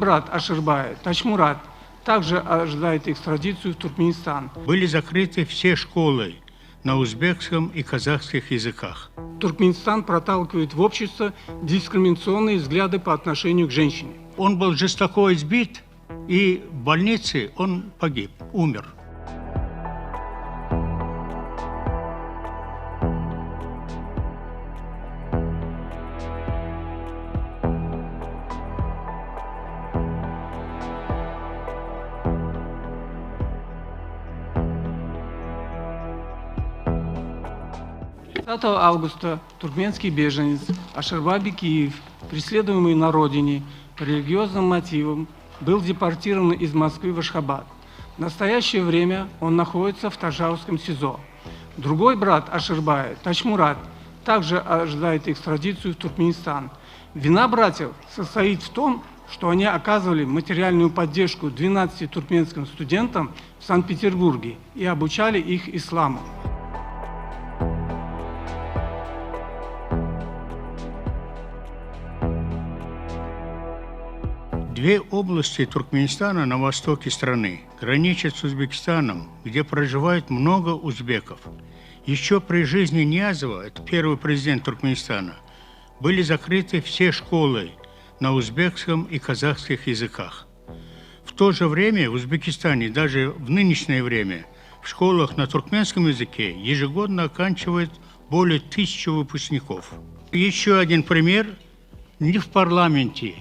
брат Аширбая, Тачмурат, также ожидает экстрадицию в Туркменистан. Были закрыты все школы на узбекском и казахских языках. Туркменистан проталкивает в общество дискриминационные взгляды по отношению к женщине. Он был жестоко избит, и в больнице он погиб, умер. 30 августа туркменский беженец Аширбай Бекиев, преследуемый на родине по религиозным мотивам, был депортирован из Москвы в Ашхабад. В настоящее время он находится в Тажауском СИЗО. Другой брат Аширбая, Тачмурат, также ожидает экстрадицию в Туркменистан. Вина братьев состоит в том, что они оказывали материальную поддержку 12 туркменским студентам в Санкт-Петербурге и обучали их исламу. Две области Туркменистана на востоке страны граничат с Узбекистаном, где проживает много узбеков. Еще при жизни Ниязова, это первый президент Туркменистана, были закрыты все школы на узбекском и казахских языках. В то же время в Узбекистане, даже в нынешнее время, в школах на туркменском языке ежегодно оканчивают более 1000 выпускников. Еще один пример. Ни в парламенте,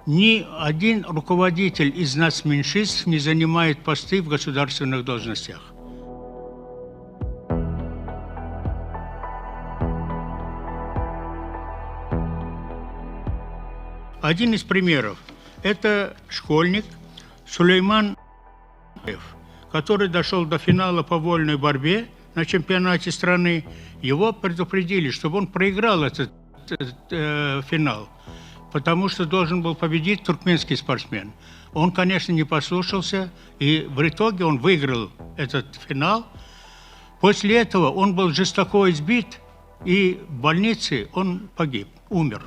ни один руководитель из нацменьшинств не занимает посты в государственных должностях. Один из примеров – это школьник Сулейман, который дошел до финала по вольной борьбе на чемпионате страны. Его предупредили, чтобы он проиграл этот финал, потому что должен был победить туркменский спортсмен. Он, конечно, не послушался, и в итоге он выиграл этот финал. После этого он был жестоко избит, и в больнице он погиб, умер.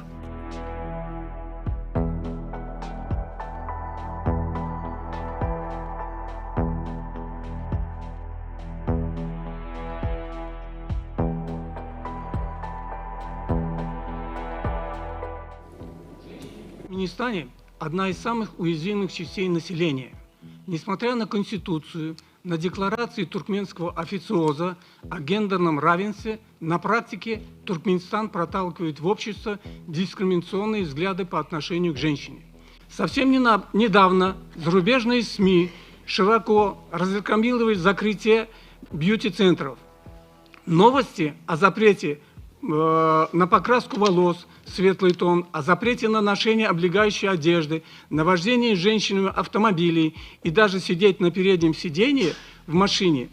В Туркменистане одна из самых уязвимых частей населения. Несмотря на Конституцию, на декларации туркменского официоза о гендерном равенстве, на практике Туркменистан проталкивает в общество дискриминационные взгляды по отношению к женщине. Совсем недавно зарубежные СМИ широко разрекламировали закрытие бьюти-центров. Новости о запрете на покраску волос, светлый тон, о запрете на ношение облегающей одежды, на вождение женщинами автомобилей и даже сидеть на переднем сидении в машине